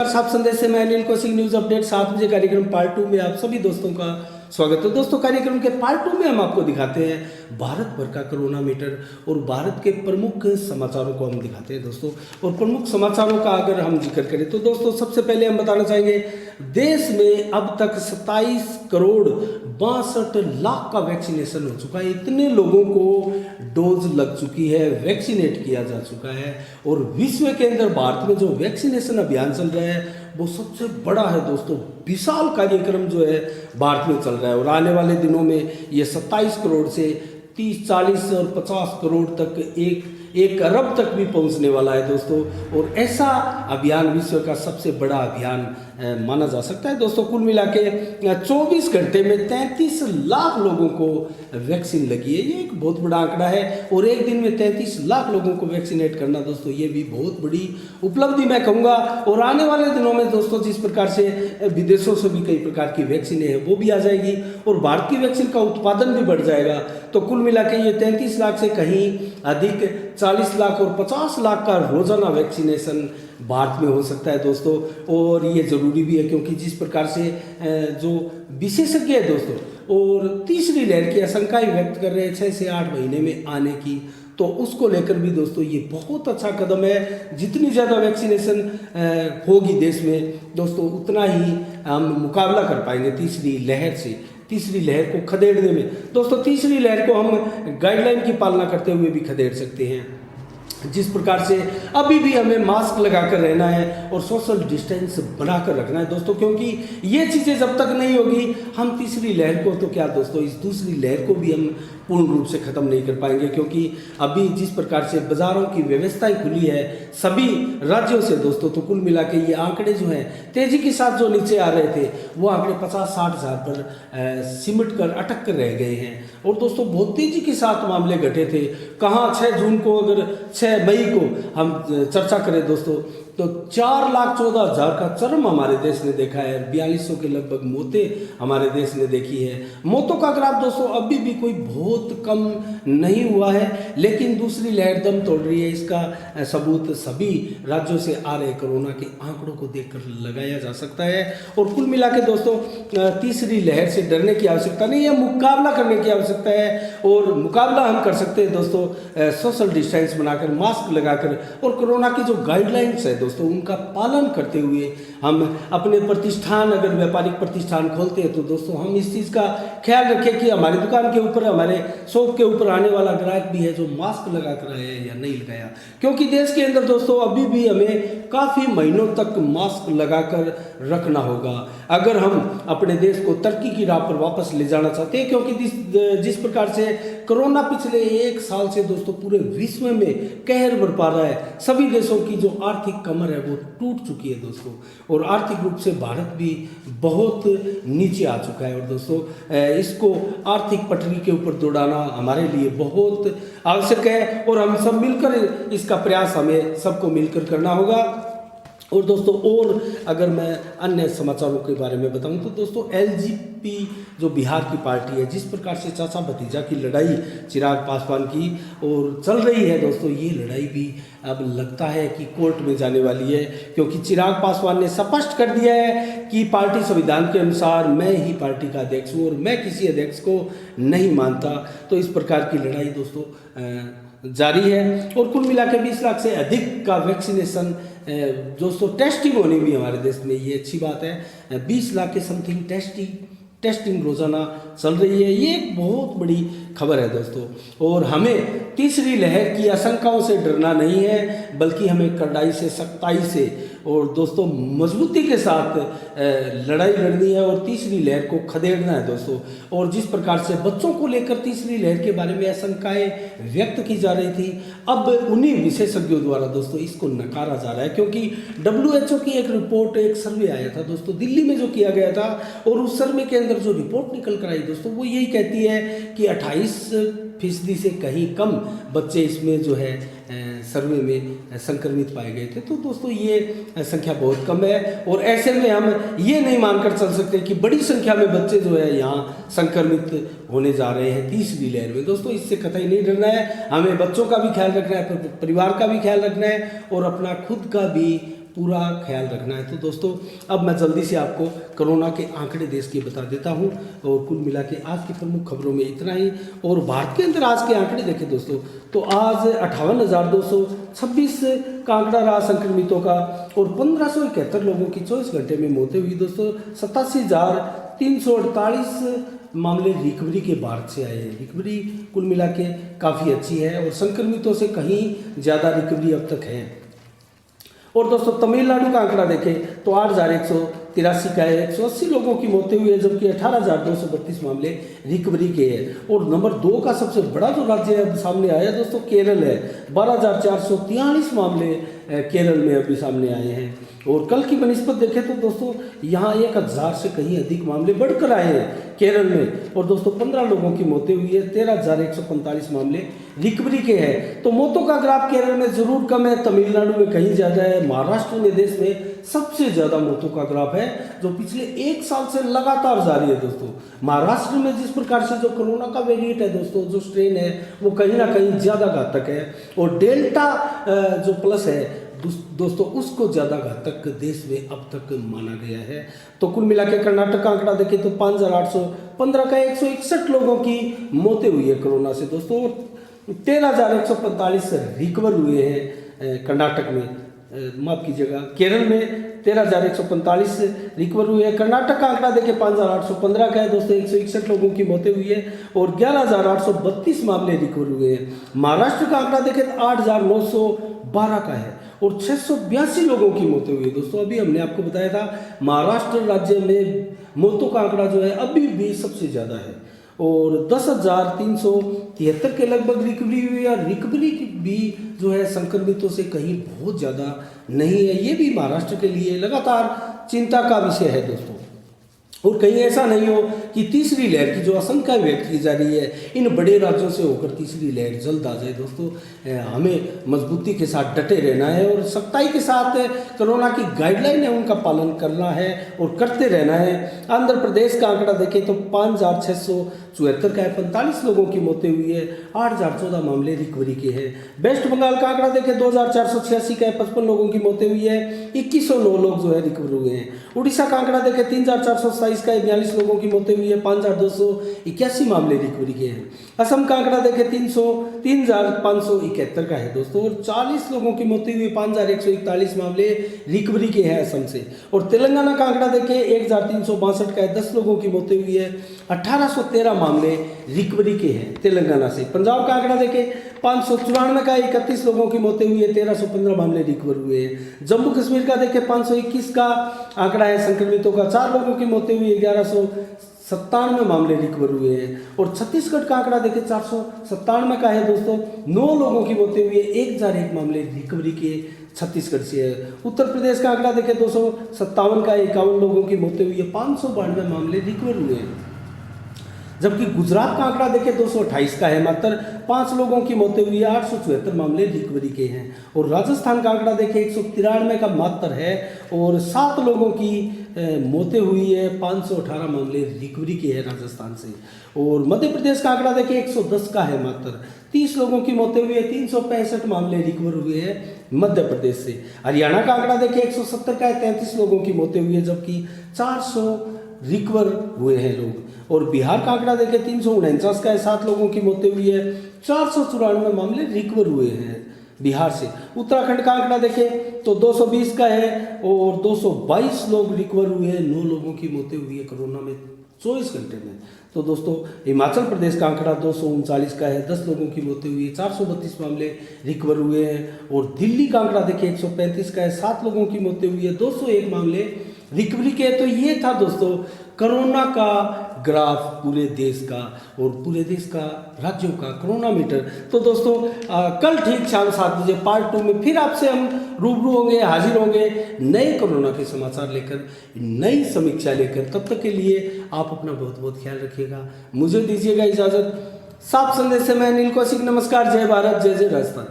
साफ संदेश से मैं अनिल कौशिक न्यूज अपडेट 7 बजे कार्यक्रम पार्ट 2 में आप सभी दोस्तों का स्वागत है। दोस्तों कार्यक्रम के पार्ट 2 में हम आपको दिखाते हैं भारत भर का कोरोना मीटर और भारत के प्रमुख समाचारों को हम दिखाते हैं दोस्तों। और प्रमुख समाचारों का अगर हम जिक्र करें तो दोस्तों सबसे पहले हम बताना चाहेंगे देश में अब तक 27 करोड़ 62 लाख का वैक्सीनेशन हो चुका है। इतने लोगों को डोज लग चुकी है, वैक्सीनेट किया जा चुका है और विश्व के अंदर भारत में जो वैक्सीनेशन अभियान चल रहा है वो सबसे बड़ा है दोस्तों। विशाल कार्यक्रम जो है भारत में चल रहा है और आने वाले दिनों में ये 27 करोड़ से 30, 40 और 50 करोड़ तक एक अरब तक भी पहुंचने वाला है दोस्तों। और ऐसा अभियान विश्व का सबसे बड़ा अभियान माना जा सकता है दोस्तों। कुल मिला के 24 घंटे में 33 लाख लोगों को वैक्सीन लगी है। ये एक बहुत बड़ा आंकड़ा है और एक दिन में 33 लाख लोगों को वैक्सीनेट करना दोस्तों ये भी बहुत बड़ी उपलब्धि मैं कहूँगा। और आने वाले दिनों में दोस्तों जिस प्रकार से विदेशों से भी कई प्रकार की वैक्सीन है वो भी आ जाएगी और भारत की वैक्सीन का उत्पादन भी बढ़ जाएगा। तो कुल मिला के ये 33 लाख से कहीं अधिक 40 लाख और 50 लाख का रोजाना वैक्सीनेशन भारत में हो सकता है दोस्तों। और ये ज़रूरी भी है क्योंकि जिस प्रकार से जो विशेषज्ञ है दोस्तों और तीसरी लहर की आशंकाएं व्यक्त कर रहे हैं 6 से 8 महीने में आने की, तो उसको लेकर भी दोस्तों ये बहुत अच्छा कदम है। जितनी ज़्यादा वैक्सीनेशन होगी देश में दोस्तों उतना ही हम मुकाबला कर पाएंगे तीसरी लहर से, तीसरी लहर को खदेड़ने में। दोस्तों तीसरी लहर को हम गाइडलाइन की पालना करते हुए भी खदेड़ सकते हैं। जिस प्रकार से अभी भी हमें मास्क लगाकर रहना है और सोशल डिस्टेंस बनाकर रखना है दोस्तों, क्योंकि ये चीज़ें जब तक नहीं होगी हम तीसरी लहर को तो क्या दोस्तों इस दूसरी लहर को भी हम पूर्ण रूप से ख़त्म नहीं कर पाएंगे। क्योंकि अभी जिस प्रकार से बाज़ारों की व्यवस्थाएं खुली है सभी राज्यों से दोस्तों, तो कुल मिला के ये आंकड़े जो हैं तेज़ी के साथ जो नीचे आ रहे थे वो आंकड़े 50-60 हज़ार पर सिमट कर अटक कर रह गए हैं। और दोस्तों बहुत तेज़ी के साथ मामले घटे थे। कहाँ 6 जून को अगर 6 मई को हम चर्चा करें दोस्तों तो 4,14,000 का चरम हमारे देश ने देखा है। 4200 के लगभग मौतें हमारे देश ने देखी है। मौतों का ग्राफ दोस्तों अभी भी कोई बहुत कम नहीं हुआ है, लेकिन दूसरी लहर दम तोड़ रही है। इसका सबूत सभी राज्यों से आ रहे कोरोना के आंकड़ों को देखकर लगाया जा सकता है। और कुल मिला के दोस्तों तीसरी लहर से डरने की आवश्यकता नहीं है, मुकाबला करने की आवश्यकता है। और मुकाबला हम कर सकते हैं दोस्तों सोशल डिस्टेंस बनाकर, मास्क लगाकर और कोरोना की जो गाइडलाइंस है दोस्तों उनका पालन करते हुए हम अपने प्रतिष्ठान, अगर व्यापारिक प्रतिष्ठान खोलते हैं तो दोस्तों हम इस चीज़ का ख्याल रखें कि हमारी दुकान के ऊपर, हमारे शॉप के ऊपर आने वाला ग्राहक भी है जो मास्क लगा कर आया है या नहीं लगाया। क्योंकि देश के अंदर दोस्तों अभी भी हमें काफ़ी महीनों तक मास्क लगाकर रखना होगा अगर हम अपने देश को तरक्की की राह पर वापस ले जाना चाहते हैं। क्योंकि जिस प्रकार से कोरोना पिछले 1 साल से दोस्तों पूरे विश्व में कहर बरपा रहा है, सभी देशों की जो आर्थिक कमर है वो टूट चुकी है दोस्तों। और आर्थिक रूप से भारत भी बहुत नीचे आ चुका है। और दोस्तों इसको आर्थिक पटरी के ऊपर दौड़ाना हमारे लिए बहुत आवश्यक है और हम सब मिलकर इसका प्रयास हमें सबको मिलकर करना होगा। और दोस्तों और अगर मैं अन्य समाचारों के बारे में बताऊं तो दोस्तों एलजेपी जो बिहार की पार्टी है, जिस प्रकार से चाचा भतीजा की लड़ाई चिराग पासवान की और चल रही है दोस्तों, ये लड़ाई भी अब लगता है कि कोर्ट में जाने वाली है। क्योंकि चिराग पासवान ने स्पष्ट कर दिया है कि पार्टी संविधान के अनुसार मैं ही पार्टी का अध्यक्ष हूँ और मैं किसी अध्यक्ष को नहीं मानता। तो इस प्रकार की लड़ाई दोस्तों जारी है। और कुल मिला के 20 लाख से अधिक का वैक्सीनेशन दोस्तों टेस्टिंग होनी भी हमारे देश में, ये अच्छी बात है। 20 लाख के समथिंग टेस्टिंग रोजाना चल रही है। ये एक बहुत बड़ी खबर है दोस्तों। और हमें तीसरी लहर की आशंकाओं से डरना नहीं है, बल्कि हमें कड़ाई से, सख्ताई से और दोस्तों मजबूती के साथ लड़ाई लड़नी है और तीसरी लहर को खदेड़ना है दोस्तों। और जिस प्रकार से बच्चों को लेकर तीसरी लहर के बारे में आशंकाएं व्यक्त की जा रही थी, अब उन्हीं विशेषज्ञों द्वारा दोस्तों इसको नकारा जा रहा है। क्योंकि WHO की एक रिपोर्ट, एक सर्वे आया था दोस्तों दिल्ली में जो किया गया था, और उस सर्वे के अंदर जो रिपोर्ट निकल कर आई दोस्तों वो यही कहती है कि 28% से कहीं कम बच्चे इसमें जो है सर्वे में संक्रमित पाए गए थे। तो दोस्तों ये संख्या बहुत कम है और ऐसे में हम ये नहीं मानकर चल सकते कि बड़ी संख्या में बच्चे जो है यहाँ संक्रमित होने जा रहे हैं तीसरी लहर में। दोस्तों इससे कतई नहीं डरना है, हमें बच्चों का भी ख्याल रखना है, परिवार का भी ख्याल रखना है और अपना खुद का भी पूरा ख्याल रखना है। तो दोस्तों अब मैं जल्दी से आपको कोरोना के आंकड़े देश के बता देता हूं और कुल मिला के आज की प्रमुख खबरों में इतना ही। और भारत के अंदर आज के आंकड़े देखें दोस्तों तो आज 58,226 का आंकड़ा रहा संक्रमितों का और 1571 लोगों की 24 घंटे में मौतें हुई दोस्तों। 87,348 मामले रिकवरी के भारत से आए हैं। रिकवरी कुल मिला के काफ़ी अच्छी है और संक्रमितों से कहीं ज़्यादा रिकवरी अब तक है। और दोस्तों तमिलनाडु का आंकड़ा देखें तो 8,183 का है, 180 लोगों की मौतें हुई है, जबकि 18,232 मामले रिकवरी के हैं। और नंबर 2 का सबसे बड़ा जो राज्य अब सामने आया दोस्तों केरल है, 12,443 मामले केरल में अभी सामने आए हैं। और कल की बनिस्बत देखें तो दोस्तों यहाँ 1,000 से कहीं अधिक मामले बढ़कर आए हैं केरल में। और दोस्तों 15 लोगों की मौतें हुई है, 13,145 मामले रिकवरी के हैं। तो मौतों का ग्राफ केरल में जरूर कम है, तमिलनाडु में कहीं ज़्यादा है, महाराष्ट्र में देश में सबसे ज़्यादा मौतों का ग्राफ है जो पिछले 1 साल से लगातार जारी है दोस्तों। महाराष्ट्र में जिस प्रकार से जो कोरोना का वेरिएंट है दोस्तों, जो स्ट्रेन है वो कहीं ना कहीं ज़्यादा घातक है और डेल्टा जो प्लस है दोस्तों उसको ज़्यादा घातक देश में अब तक माना गया है। तो कुल मिला के कर्नाटक का आंकड़ा देखें तो 5,815 का 161 लोगों की मौतें हुई है कोरोना से दोस्तों। 13,145 रिकवर हुए हैं कर्नाटक में, माफ कीजिएगा केरल में 13,145 रिकवर हुए हैं। कर्नाटक का आंकड़ा देखें 5,815 का है दोस्तों, 161 लोगों की मौतें हुई है और 11,832 मामले रिकवर हुए हैं। महाराष्ट्र का आंकड़ा देखें तो 8,912 का है और 682 लोगों की मौतें हुई है दोस्तों। अभी हमने आपको बताया था महाराष्ट्र राज्य में मौतों का आंकड़ा जो है अभी भी सबसे ज़्यादा है और 10,373 के लगभग रिकवरी हुई है। रिकवरी भी जो है संक्रमितों से कहीं बहुत ज़्यादा नहीं है, ये भी महाराष्ट्र के लिए लगातार चिंता का विषय है दोस्तों। और कहीं ऐसा नहीं हो कि तीसरी लहर की जो आशंका व्यक्त की जा रही है इन बड़े राज्यों से होकर तीसरी लहर जल्द आ जाए दोस्तों। हमें मजबूती के साथ डटे रहना है और सख्ताई के साथ कोरोना की गाइडलाइन है उनका पालन करना है और करते रहना है। आंध्र प्रदेश का आंकड़ा देखें तो 5,674 का है, 45 लोगों की मौतें हुई है, 8,014 मामले रिकवरी के हैं। वेस्ट बंगाल का आंकड़ा देखें 2,486 का है, 55 लोगों की मौतें हुई है, 2,109 लोग जो है रिकवर हुए हैं। उड़ीसा का आंकड़ा देखें 3,427 का है, 42 लोगों की मौतें हुई है, 5,281 मामले रिकवरी के हैं। असम का आंकड़ा देखें 3,571 का है दोस्तों और 40 लोगों की मौतें हुई, 5,141 मामले रिकवरी के हैं असम से। और तेलंगाना का आंकड़ा देखें 1,362 का है, 10 लोगों की मौतें हुई है, 1,813 मामले रिकवरी के हैं तेलंगाना से। पंजाब का आंकड़ा देखें 594 का 31 लोगों की मौतें हुई है, 1,315 मामले रिकवर हुए हैं। जम्मू कश्मीर का देखें 521 का आंकड़ा है संक्रमितों का, 4 लोगों की मौतें हुई है, 1,197 मामले रिकवर हुए हैं। और छत्तीसगढ़ का आंकड़ा देखें 497 का है दोस्तों, 9 लोगों की मौतें हुई है, 1,001 मामले रिकवरी के छत्तीसगढ़ से है। उत्तर प्रदेश का आंकड़ा देखें 257 का 51 लोगों की मौतें हुई है, 592 मामले रिकवर हुए हैं। जबकि गुजरात का आंकड़ा देखें 228 का है, मात्र 5 लोगों की मौतें हुई है, 874 मामले रिकवरी के हैं। और राजस्थान का आंकड़ा देखें 193 का मात्र है और 7 लोगों की मौतें हुई है, 518 मामले रिकवरी के हैं राजस्थान से। और मध्य प्रदेश का आंकड़ा देखें 110 का है, मात्र 30 लोगों की मौतें हुई है, 365 मामले रिकवर हुए हैं मध्य प्रदेश से। हरियाणा का आंकड़ा देखें 170 का है, 33 लोगों की मौतें हुई है, जबकि 400 रिकवर हुए हैं लोग। और बिहार का आंकड़ा देखें 349 का है, 7 लोगों की मौतें हुई है, 494 मामले रिकवर हुए हैं बिहार से। उत्तराखंड का आंकड़ा देखें तो 220 का है और 222 लोग रिकवर हुए हैं, 9 लोगों की मौतें हुई है कोरोना में 24 घंटे में। तो दोस्तों हिमाचल प्रदेश का आंकड़ा 239 का है, 10 लोगों की मौतें हुई है, 432 मामले रिकवर हुए हैं। और दिल्ली का आंकड़ा देखिए 135 का है, 7 लोगों की मौतें हुई है, 201 मामले रिकवरी के। तो ये था दोस्तों कोरोना का ग्राफ पूरे देश का और पूरे देश का राज्यों का कोरोना मीटर। तो दोस्तों कल ठीक शाम 7 बजे पार्ट 2 में फिर आपसे हम रूबरू होंगे, हाजिर होंगे नए कोरोना के समाचार लेकर, नई समीक्षा लेकर। तब तक के लिए आप अपना बहुत बहुत ख्याल रखिएगा, मुझे दीजिएगा इजाज़त। साफ संदेश से मैं अनिल कौशिक, नमस्कार, जय भारत, जय जय राजस्थान।